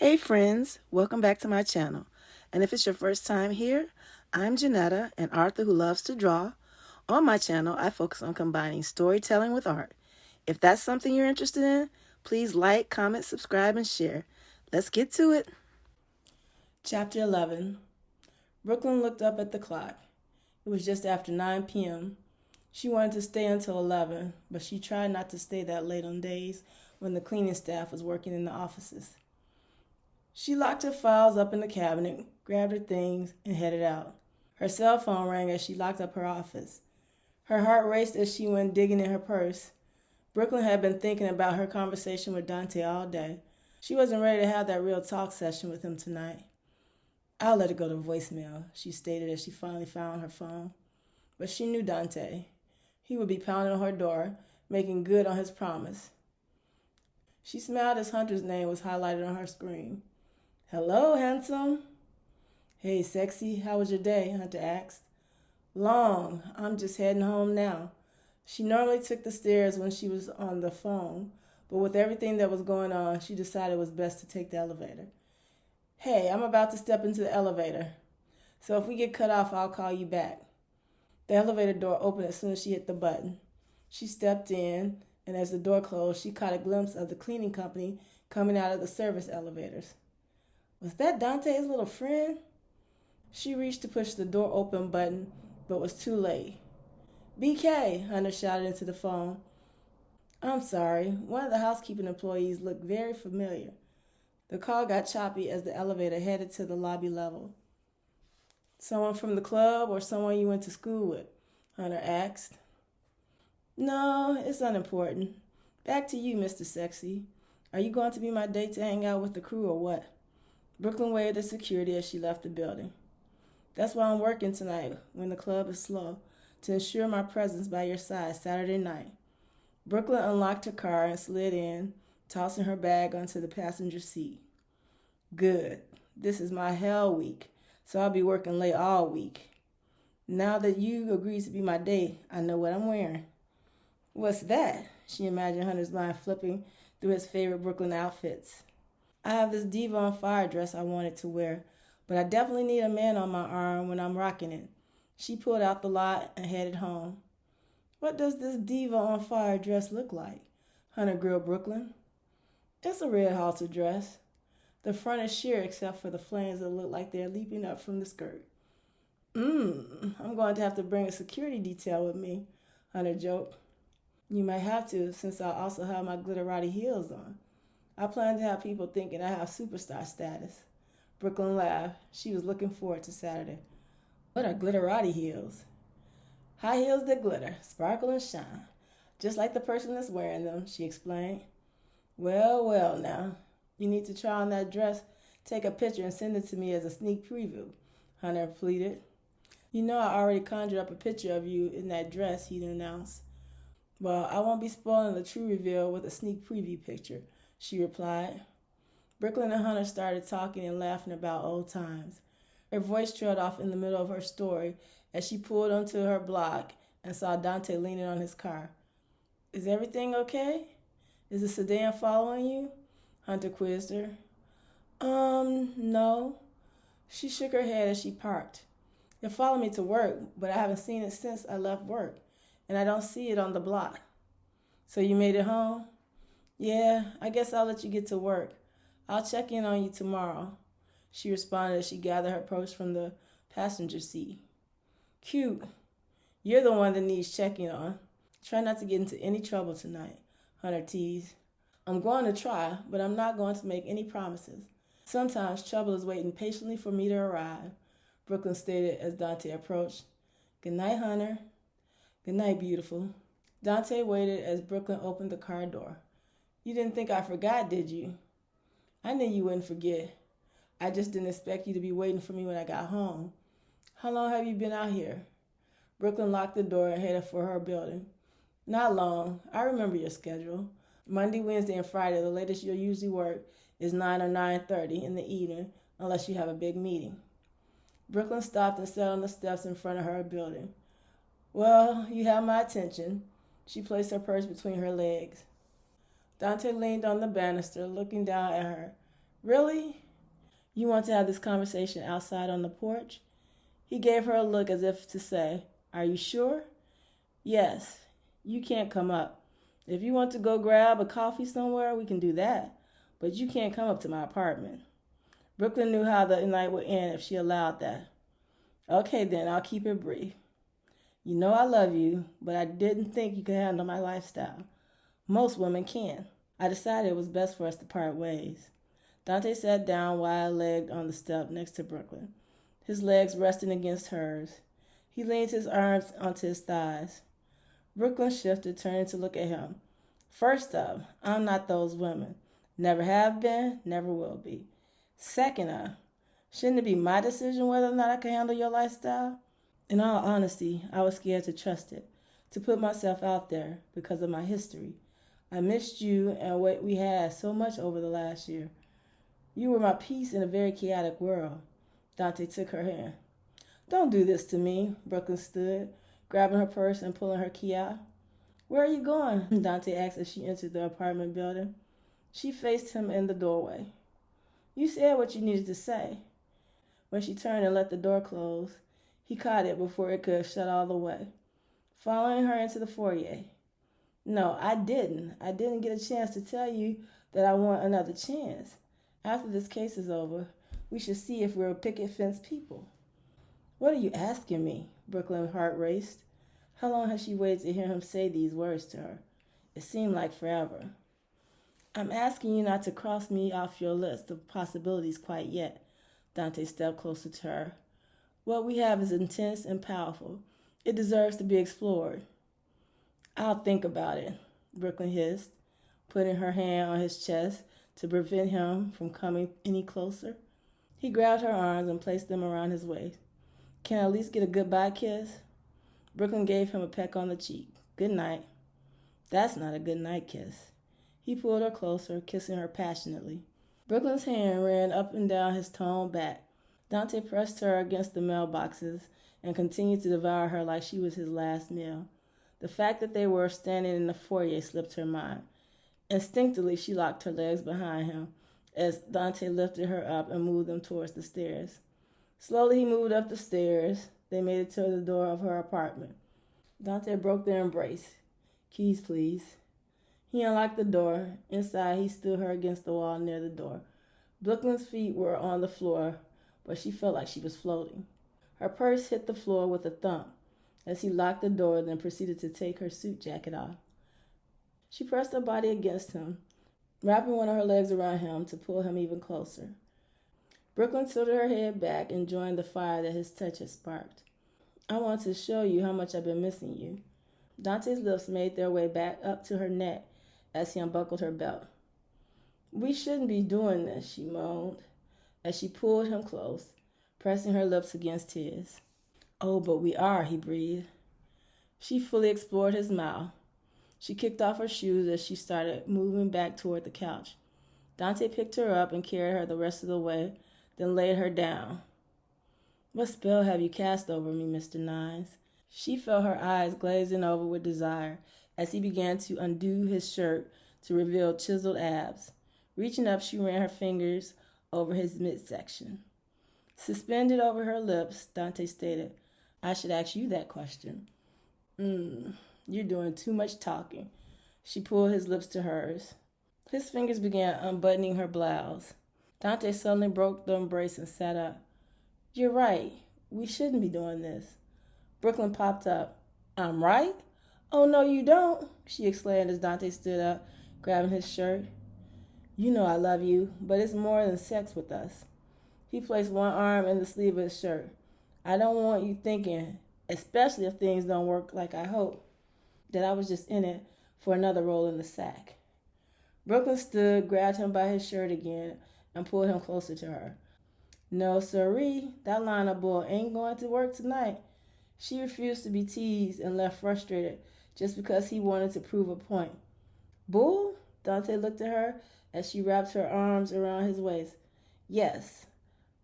Hey friends, welcome back to my channel. And if it's your first time here, I'm Janetta, an author who loves to draw. On my channel, I focus on combining storytelling with art. If that's something you're interested in, please like, comment, subscribe, and share. Let's get to it. Chapter 11. Brooklyn looked up at the clock. It was just after 9 p.m. She wanted to stay until 11, but she tried not to stay that late on days when the cleaning staff was working in the offices. She locked her files up in the cabinet, grabbed her things, and headed out. Her cell phone rang as she locked up her office. Her heart raced as she went digging in her purse. Brooklyn had been thinking about her conversation with Dante all day. She wasn't ready to have that real talk session with him tonight. "I'll let it go to voicemail," she stated as she finally found her phone. But she knew Dante. He would be pounding on her door, making good on his promise. She smiled as Hunter's name was highlighted on her screen. "Hello, handsome." "Hey, sexy, how was your day?" Hunter asked. "Long. I'm just heading home now." She normally took the stairs when she was on the phone, but with everything that was going on, she decided it was best to take the elevator. "Hey, I'm about to step into the elevator, so if we get cut off, I'll call you back." The elevator door opened as soon as she hit the button. She stepped in, and as the door closed, she caught a glimpse of the cleaning company coming out of the service elevators. Was that Dante's little friend? She reached to push the door open button, but was too late. "BK," Hunter shouted into the phone. "I'm sorry, one of the housekeeping employees looked very familiar." The call got choppy as the elevator headed to the lobby level. "Someone from the club or someone you went to school with?" Hunter asked. "No, it's unimportant. Back to you, Mr. Sexy. Are you going to be my date to hang out with the crew or what?" Brooklyn waved at security as she left the building. "That's why I'm working tonight when the club is slow, to ensure my presence by your side Saturday night." Brooklyn unlocked her car and slid in, tossing her bag onto the passenger seat. "Good. This is my hell week, so I'll be working late all week. Now that you agreed to be my date, I know what I'm wearing." "What's that?" She imagined Hunter's mind flipping through his favorite Brooklyn outfits. "I have this Diva on Fire dress I wanted to wear, but I definitely need a man on my arm when I'm rocking it." She pulled out the lot and headed home. "What does this Diva on Fire dress look like?" Hunter grilled Brooklyn. "It's a red halter dress. The front is sheer except for the flames that look like they're leaping up from the skirt." I'm going to have to bring a security detail with me," Hunter joked. "You may have to, since I also have my glitterati heels on. I plan to have people thinking I have superstar status." Brooklyn laughed. She was looking forward to Saturday. "What are glitterati heels?" "High heels that glitter, sparkle, and shine, just like the person that's wearing them," she explained. Well, now. You need to try on that dress, take a picture, and send it to me as a sneak preview," Hunter pleaded. "You know I already conjured up a picture of you in that dress," he announced. "Well, I won't be spoiling the true reveal with a sneak preview picture," she replied. Brooklyn and Hunter started talking and laughing about old times. Her voice trailed off in the middle of her story as she pulled onto her block and saw Dante leaning on his car. "Is everything okay? Is the sedan following you?" Hunter quizzed her. No." She shook her head as she parked. "It followed me to work, but I haven't seen it since I left work, and I don't see it on the block." "So you made it home?" "Yeah, I guess I'll let you get to work. I'll check in on you tomorrow," she responded as she gathered her purse from the passenger seat. "Cute. You're the one that needs checking on. Try not to get into any trouble tonight," Hunter teased. "I'm going to try, but I'm not going to make any promises. Sometimes trouble is waiting patiently for me to arrive," Brooklyn stated as Dante approached. "Good night, Hunter." "Good night, beautiful." Dante waited as Brooklyn opened the car door. "You didn't think I forgot, did you?" "I knew you wouldn't forget. I just didn't expect you to be waiting for me when I got home. How long have you been out here?" Brooklyn locked the door and headed for her building. "Not long. I remember your schedule. Monday, Wednesday, and Friday, the latest you'll usually work is 9 or 9:30 in the evening, unless you have a big meeting." Brooklyn stopped and sat on the steps in front of her building. "Well, you have my attention." She placed her purse between her legs. Dante leaned on the banister, looking down at her. Really? You want to have this conversation outside on the porch? He gave her a look as if to say, Are you sure? Yes. You can't come up. If you want to go grab a coffee somewhere, we can do that. But you can't come up to my apartment. Brooklyn knew how the night would end if she allowed that. Okay then, I'll keep it brief. You know I love you, but I didn't think you could handle my lifestyle. Most women can. I decided it was best for us to part ways. Dante sat down wide-legged on the step next to Brooklyn, his legs resting against hers. He leaned his arms onto his thighs. Brooklyn shifted, turning to look at him. First up, I'm not those women. Never have been, never will be. Second up, shouldn't it be my decision whether or not I can handle your lifestyle? In all honesty, I was scared to trust it, to put myself out there because of my history. I missed you and what we had so much over the last year. You were my peace in a very chaotic world. Dante took her hand. Don't do this to me, Brooklyn stood, grabbing her purse and pulling her key out. Where are you going? Dante asked as she entered the apartment building. She faced him in the doorway. You said what you needed to say. When she turned and let the door close, he caught it before it could shut all the way, following her into the foyer. No, I didn't. I didn't get a chance to tell you that I want another chance. After this case is over, we should see if we're picket fence people. What are you asking me? Brooklyn's heart raced. How long had she waited to hear him say these words to her? It seemed like forever. I'm asking you not to cross me off your list of possibilities quite yet. Dante stepped closer to her. What we have is intense and powerful. It deserves to be explored. I'll think about it, Brooklyn hissed, putting her hand on his chest to prevent him from coming any closer. He grabbed her arms and placed them around his waist. Can I at least get a goodbye kiss? Brooklyn gave him a peck on the cheek. Good night. That's not a good night kiss. He pulled her closer, kissing her passionately. Brooklyn's hand ran up and down his toned back. Dante pressed her against the mailboxes and continued to devour her like she was his last meal. The fact that they were standing in the foyer slipped her mind. Instinctively, she locked her legs behind him as Dante lifted her up and moved them towards the stairs. Slowly, he moved up the stairs. They made it to the door of her apartment. Dante broke their embrace. Keys, please. He unlocked the door. Inside, he stood her against the wall near the door. Brooklyn's feet were on the floor, but she felt like she was floating. Her purse hit the floor with a thump as he locked the door, then proceeded to take her suit jacket off. She pressed her body against him, wrapping one of her legs around him to pull him even closer. Brooklyn tilted her head back, enjoying the fire that his touch had sparked. I want to show you how much I've been missing you. Dante's lips made their way back up to her neck as he unbuckled her belt. We shouldn't be doing this, she moaned, as she pulled him close, pressing her lips against his. Oh, but we are, he breathed. She fully explored his mouth. She kicked off her shoes as she started moving back toward the couch. Dante picked her up and carried her the rest of the way, then laid her down. What spell have you cast over me, Mr. Nines? She felt her eyes glazing over with desire as he began to undo his shirt to reveal chiseled abs. Reaching up, she ran her fingers over his midsection. Suspended over her lips, Dante stated, I should ask you that question. You're doing too much talking. She pulled his lips to hers. His fingers began unbuttoning her blouse. Dante suddenly broke the embrace and sat up. You're right. We shouldn't be doing this. Brooklyn popped up. I'm right? Oh, no, you don't, she exclaimed as Dante stood up, grabbing his shirt. You know I love you, but it's more than sex with us. He placed one arm in the sleeve of his shirt. I don't want you thinking, especially if things don't work like I hope, that I was just in it for another roll in the sack. Brooklyn stood, grabbed him by his shirt again, and pulled him closer to her. No, sirree, that line of bull ain't going to work tonight. She refused to be teased and left frustrated just because he wanted to prove a point. Bull? Dante looked at her as she wrapped her arms around his waist. Yes,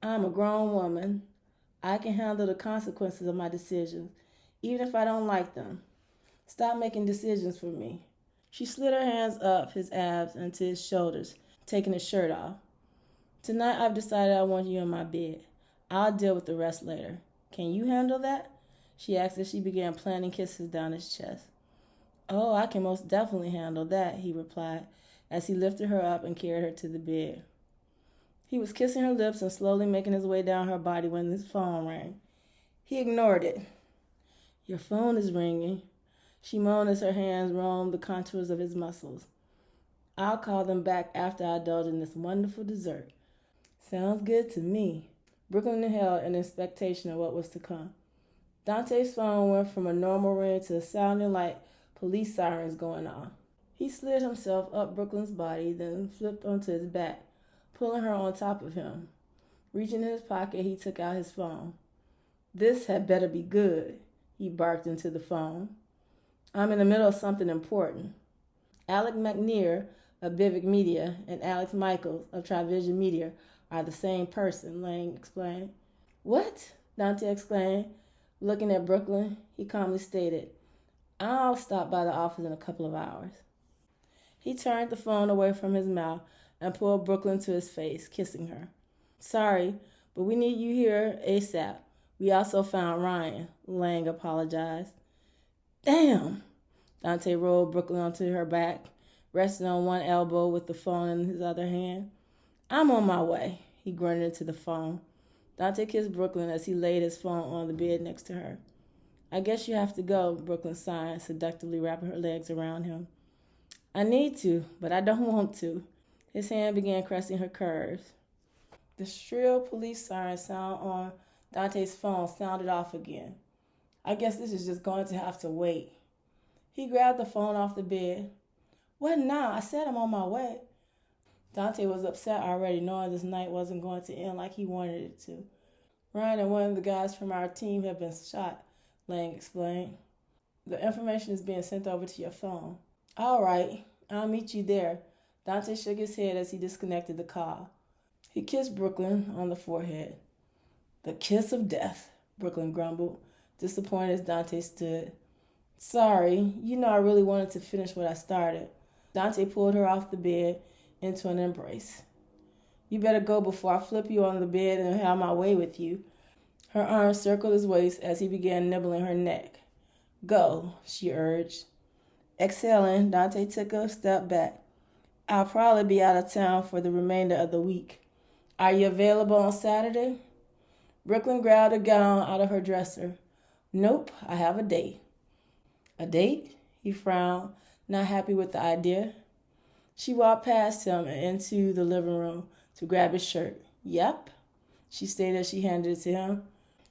I'm a grown woman. I can handle the consequences of my decisions, even if I don't like them. Stop making decisions for me. She slid her hands up his abs and to his shoulders, taking his shirt off. Tonight I've decided I want you in my bed. I'll deal with the rest later. Can you handle that? She asked as she began planting kisses down his chest. Oh, I can most definitely handle that, he replied as he lifted her up and carried her to the bed. He was kissing her lips and slowly making his way down her body when his phone rang. He ignored it. Your phone is ringing. She moaned as her hands roamed the contours of his muscles. I'll call them back after I indulge in this wonderful dessert. Sounds good to me. Brooklyn inhaled in expectation of what was to come. Dante's phone went from a normal ring to sounding like police sirens going off. He slid himself up Brooklyn's body, then flipped onto his back, pulling her on top of him. Reaching in his pocket, he took out his phone. This had better be good, he barked into the phone. I'm in the middle of something important. Alec McNear of Bivic Media and Alex Michaels of Trivision Media are the same person, Lang explained. What? Dante exclaimed. Looking at Brooklyn, he calmly stated, I'll stop by the office in a couple of hours. He turned the phone away from his mouth and pulled Brooklyn to his face, kissing her. Sorry, but we need you here ASAP. We also found Ryan, Lang apologized. Damn! Dante rolled Brooklyn onto her back, resting on one elbow with the phone in his other hand. I'm on my way, he grunted into the phone. Dante kissed Brooklyn as he laid his phone on the bed next to her. I guess you have to go, Brooklyn sighed, seductively wrapping her legs around him. I need to, but I don't want to. His hand began caressing her curves. The shrill police siren sound on Dante's phone sounded off again. I guess this is just going to have to wait. He grabbed the phone off the bed. What now? I said I'm on my way. Dante was upset already, knowing this night wasn't going to end like he wanted it to. Ryan and one of the guys from our team have been shot, Lang explained. The information is being sent over to your phone. All right, I'll meet you there. Dante shook his head as he disconnected the call. He kissed Brooklyn on the forehead. The kiss of death, Brooklyn grumbled, disappointed as Dante stood. Sorry, you know I really wanted to finish what I started. Dante pulled her off the bed into an embrace. You better go before I flip you on the bed and have my way with you. Her arms circled his waist as he began nibbling her neck. Go, she urged. Exhaling, Dante took a step back. I'll probably be out of town for the remainder of the week. Are you available on Saturday? Brooklyn grabbed a gown out of her dresser. Nope, I have a date. A date? He frowned, not happy with the idea. She walked past him and into the living room to grab his shirt. Yep, she stated as she handed it to him.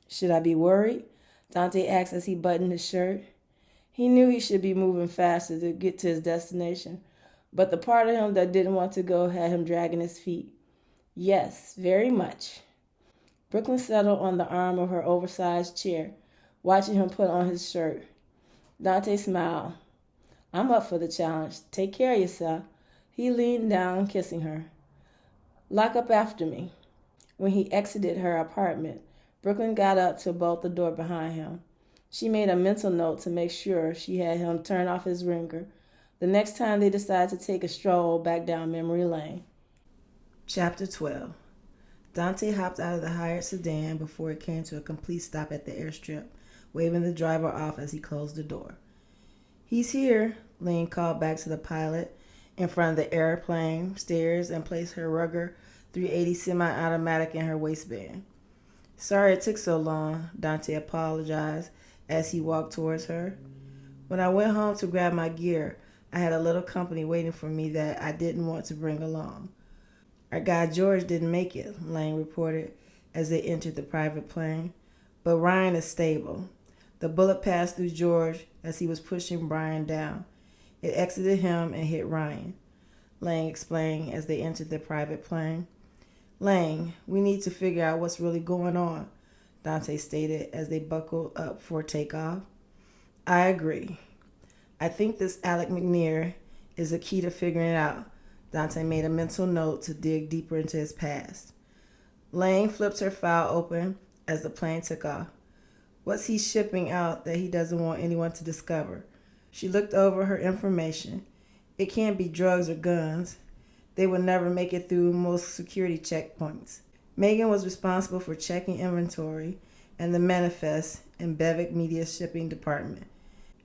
Should I be worried? Dante asked as he buttoned his shirt. He knew he should be moving faster to get to his destination, but the part of him that didn't want to go had him dragging his feet. Yes, very much. Brooklyn settled on the arm of her oversized chair, watching him put on his shirt. Dante smiled. I'm up for the challenge. Take care of yourself. He leaned down, kissing her. Lock up after me. When he exited her apartment, Brooklyn got up to bolt the door behind him. She made a mental note to make sure she had him turn off his ringer the next time they decided to take a stroll back down memory lane. Chapter 12. Dante hopped out of the hired sedan before it came to a complete stop at the airstrip, waving the driver off as he closed the door. He's here, Lane called back to the pilot in front of the airplane stairs and placed her Ruger 380 semi-automatic in her waistband. Sorry it took so long, Dante apologized as he walked towards her. When I went home to grab my gear, I had a little company waiting for me that I didn't want to bring along. Our guy George didn't make it, Lane reported as they entered the private plane. But Ryan is stable. The bullet passed through George as he was pushing Brian down. It exited him and hit Ryan, Lang explained as they entered the private plane. Lang, we need to figure out what's really going on, Dante stated as they buckled up for takeoff. I agree. I think this Alec McNear is the key to figuring it out. Dante made a mental note to dig deeper into his past. Lang flipped her file open as the plane took off. What's he shipping out that he doesn't want anyone to discover? She looked over her information. It can't be drugs or guns. they would never make it through most security checkpoints. Megan was responsible for checking inventory and the manifest in Bevic Media's shipping department.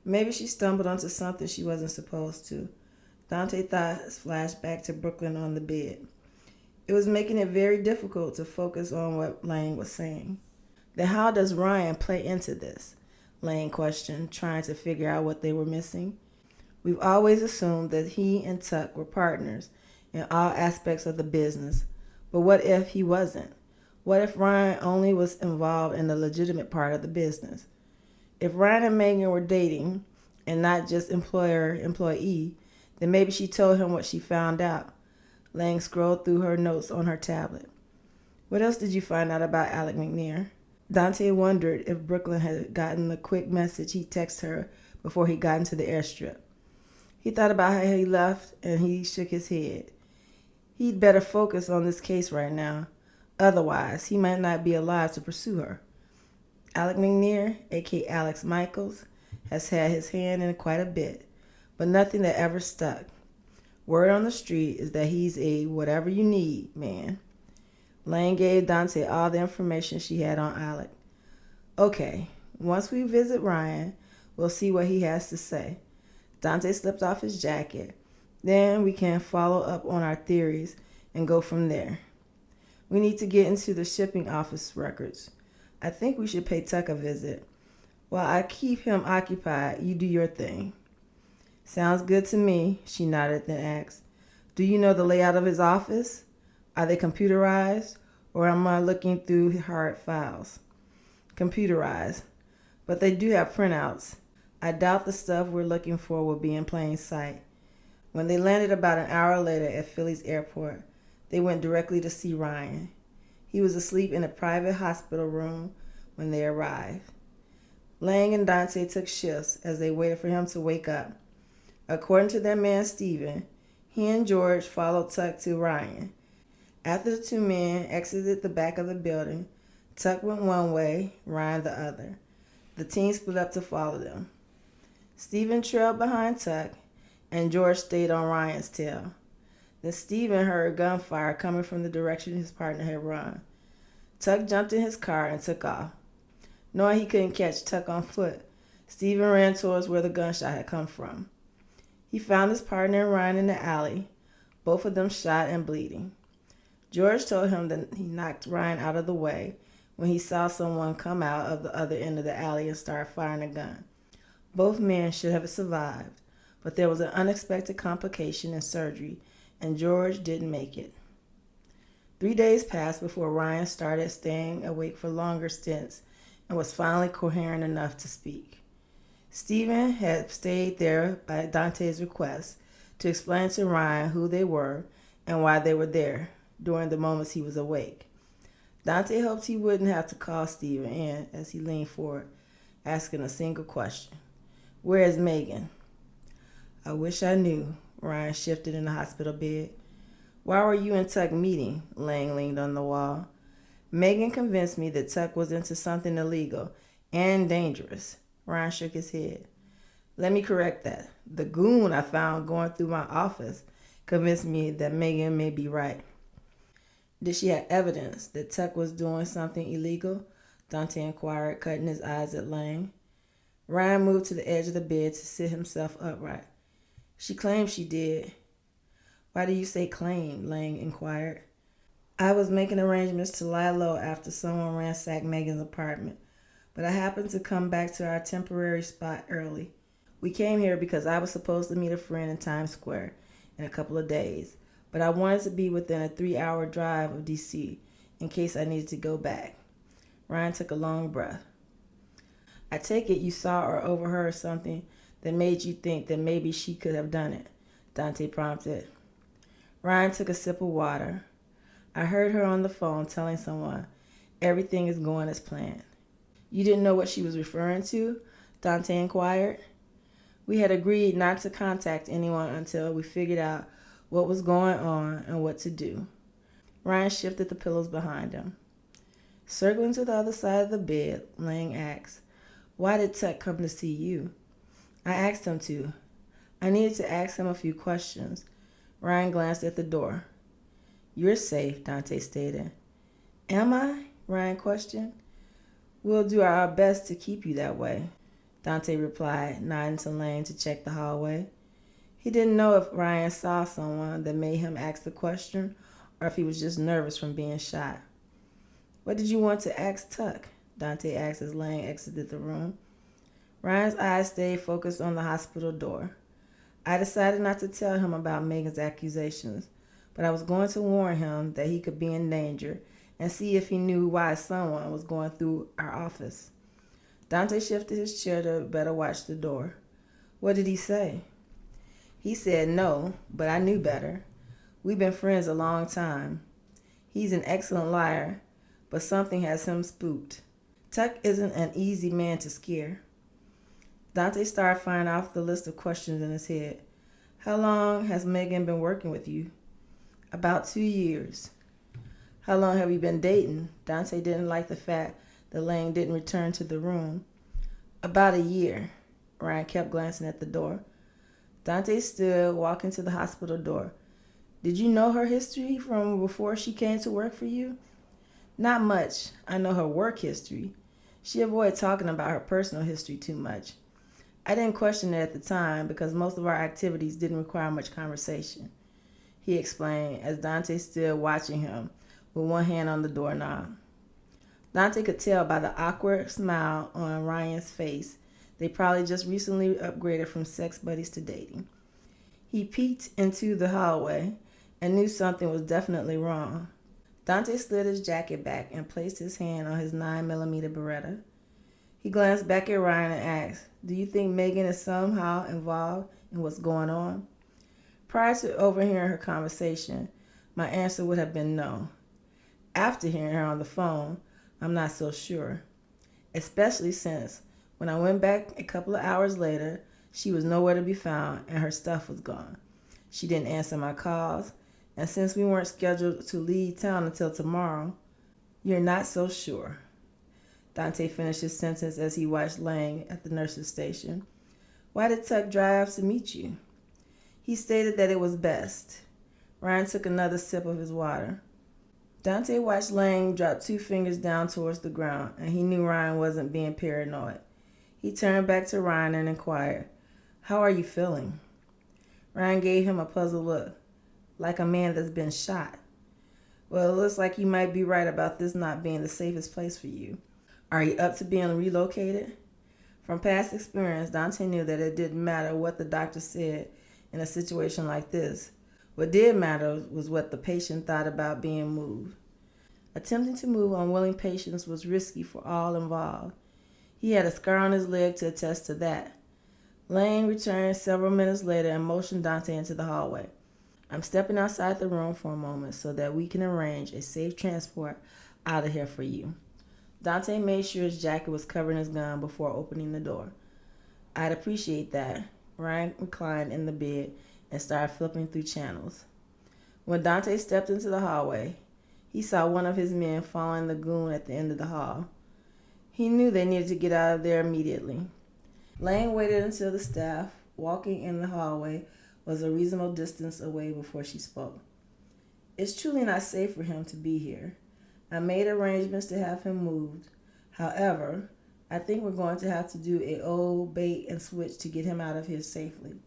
Maybe she stumbled onto something she wasn't supposed to. Dante thoughts flashed back to Brooklyn on the bed. It was making it very difficult to focus on what Lang was saying. Then how does Ryan play into this? Lang questioned, trying to figure out what they were missing. We've always assumed that he and Tuck were partners in all aspects of the business. But what if he wasn't? What if Ryan only was involved in the legitimate part of the business? If Ryan and Megan were dating and not just employer-employee, then maybe she told him what she found out. Lang scrolled through her notes on her tablet. What else did you find out about Alec McNair? Dante wondered if Brooklyn had gotten the quick message he texted her before he got into the airstrip. He thought about how he left and he shook his head. He'd better focus on this case right now. Otherwise, he might not be alive to pursue her. Alec McNair, a.k.a. Alex Michaels, has had his hand in quite a bit, but nothing that ever stuck. Word on the street is that he's a whatever you need man. Lang gave Dante all the information she had on Alec. Okay, once we visit Ryan, we'll see what he has to say. Dante slipped off his jacket. Then we can follow up on our theories and go from there. We need to get into the shipping office records. I think we should pay Tuck a visit. While I keep him occupied, you do your thing. Sounds good to me, she nodded, then asked, do you know the layout of his office? Are they computerized, or am I looking through hard files? Computerized, but they do have printouts. I doubt the stuff we're looking for will be in plain sight. When they landed about an hour later at Philly's airport, they went directly to see Ryan. He was asleep in a private hospital room when they arrived. Lang and Dante took shifts as they waited for him to wake up. According to their man Stephen, he and George followed Tuck to Ryan. After the two men exited the back of the building, Tuck went one way, Ryan the other. The team split up to follow them. Stephen trailed behind Tuck, and George stayed on Ryan's tail. Then Stephen heard gunfire coming from the direction his partner had run. Tuck jumped in his car and took off. Knowing he couldn't catch Tuck on foot, Stephen ran towards where the gunshot had come from. He found his partner and Ryan in the alley, both of them shot and bleeding. George told him that he knocked Ryan out of the way when he saw someone come out of the other end of the alley and start firing a gun. Both men should have survived, but there was an unexpected complication in surgery, and George didn't make it. 3 days passed before Ryan started staying awake for longer stints and was finally coherent enough to speak. Stephen had stayed there by Dante's request to explain to Ryan who they were and why they were there during the moments he was awake. Dante hoped he wouldn't have to call Stephen in as he leaned forward, asking a single question. Where is Megan? I wish I knew. Ryan shifted in the hospital bed. Why were you and Tuck meeting? Lang leaned on the wall. Megan convinced me that Tuck was into something illegal and dangerous. Ryan shook his head. Let me correct that. The goon I found going through my office convinced me that Megan may be right. Did she have evidence that Tuck was doing something illegal? Dante inquired, cutting his eyes at Lang. Ryan moved to the edge of the bed to sit himself upright. She claimed she did. Why do you say claim? Lang inquired. I was making arrangements to lie low after someone ransacked Megan's apartment, but I happened to come back to our temporary spot early. We came here because I was supposed to meet a friend in Times Square in a couple of days, but I wanted to be within a 3-hour drive of D.C. in case I needed to go back. Ryan took a long breath. I take it you saw or overheard something that made you think that maybe she could have done it, Dante prompted. Ryan took a sip of water. I heard her on the phone telling someone, everything is going as planned. You didn't know what she was referring to? Dante inquired. We had agreed not to contact anyone until we figured out what was going on and what to do. Ryan shifted the pillows behind him. Circling to the other side of the bed, Lang asked, why did Tuck come to see you? I asked him to. I needed to ask him a few questions. Ryan glanced at the door. "You're safe," Dante stated. "Am I?" Ryan questioned. "We'll do our best to keep you that way," Dante replied, nodding to Lane to check the hallway. He didn't know if Ryan saw someone that made him ask the question or if he was just nervous from being shot. "What did you want to ask Tuck?" Dante asked as Lane exited the room. Ryan's eyes stayed focused on the hospital door. "I decided not to tell him about Megan's accusations, but I was going to warn him that he could be in danger and see if he knew why someone was going through our office." Dante shifted his chair to better watch the door. "What did he say?" "He said no, but I knew better. We've been friends a long time. He's an excellent liar, but something has him spooked. Tuck isn't an easy man to scare." Dante started firing off the list of questions in his head. "How long has Megan been working with you?" "About 2 years." "How long have you been dating?" Dante didn't like the fact that Lang didn't return to the room. "About a year." Ryan kept glancing at the door. Dante stood, walking to the hospital door. "Did you know her history from before she came to work for you?" "Not much. I know her work history. She avoided talking about her personal history too much. I didn't question it at the time because most of our activities didn't require much conversation," he explained as Dante stood watching him with one hand on the doorknob. Dante could tell by the awkward smile on Ryan's face they probably just recently upgraded from sex buddies to dating. He peeked into the hallway and knew something was definitely wrong. Dante slid his jacket back and placed his hand on his 9mm Beretta. He glanced back at Ryan and asked, "Do you think Megan is somehow involved in what's going on?" Prior to overhearing her conversation, my answer would have been no. After hearing her on the phone, I'm not so sure. Especially since, when I went back a couple of hours later, she was nowhere to be found and her stuff was gone. She didn't answer my calls, and since we weren't scheduled to leave town until tomorrow, you're not so sure. Dante finished his sentence as he watched Lang at the nurse's station. "Why did Tuck drive to meet you?" "He stated that it was best." Ryan took another sip of his water. Dante watched Lang drop 2 fingers down towards the ground, and he knew Ryan wasn't being paranoid. He turned back to Ryan and inquired, "How are you feeling?" Ryan gave him a puzzled look. "Like a man that's been shot." "Well, it looks like you might be right about this not being the safest place for you. Are you up to being relocated?" From past experience, Dante knew that it didn't matter what the doctor said in a situation like this. What did matter was what the patient thought about being moved. Attempting to move unwilling patients was risky for all involved. He had a scar on his leg to attest to that. Lane returned several minutes later and motioned Dante into the hallway. "I'm stepping outside the room for a moment so that we can arrange a safe transport out of here for you." Dante made sure his jacket was covering his gun before opening the door. "I'd appreciate that." Ryan reclined in the bed and started flipping through channels. When Dante stepped into the hallway, he saw one of his men following the goon at the end of the hall. He knew they needed to get out of there immediately. Lane waited until the staff walking in the hallway was a reasonable distance away before she spoke. "It's truly not safe for him to be here. I made arrangements to have him moved. However, I think we're going to have to do a old bait and switch to get him out of here safely."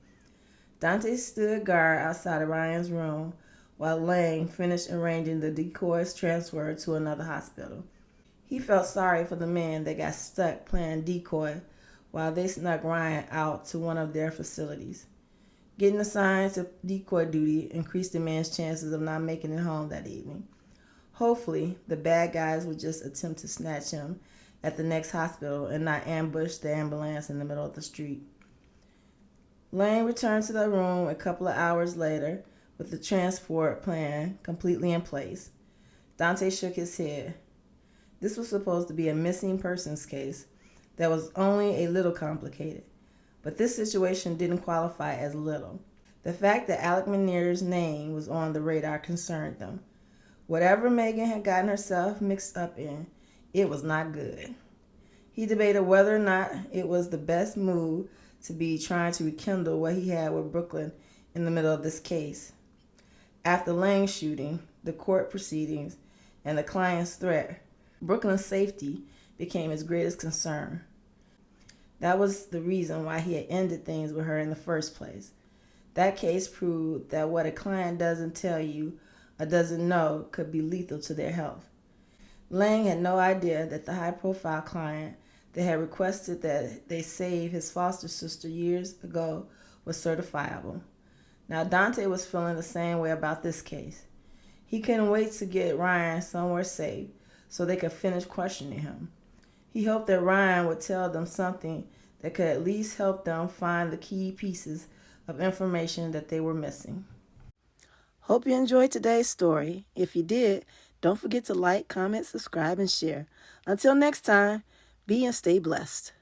Dante stood guard outside of Ryan's room while Lang finished arranging the decoy's transfer to another hospital. He felt sorry for the man that got stuck playing decoy while they snuck Ryan out to one of their facilities. Getting assigned to decoy duty increased the man's chances of not making it home that evening. Hopefully, the bad guys would just attempt to snatch him at the next hospital and not ambush the ambulance in the middle of the street. Lane returned to the room a couple of hours later with the transport plan completely in place. Dante shook his head. This was supposed to be a missing persons case that was only a little complicated, but this situation didn't qualify as little. The fact that Alec Manier's name was on the radar concerned them. Whatever Megan had gotten herself mixed up in, it was not good. He debated whether or not it was the best move to be trying to rekindle what he had with Brooklyn in the middle of this case. After Lang's shooting, the court proceedings, and the client's threat, Brooklyn's safety became his greatest concern. That was the reason why he had ended things with her in the first place. That case proved that what a client doesn't tell you or doesn't know could be lethal to their health. Lang had no idea that the high-profile client that had requested that they save his foster sister years ago was certifiable. Now Dante was feeling the same way about this case. He couldn't wait to get Ryan somewhere safe so they could finish questioning him. He hoped that Ryan would tell them something that could at least help them find the key pieces of information that they were missing. Hope you enjoyed today's story. If you did, don't forget to like, comment, subscribe, and share. Until next time, be and stay blessed.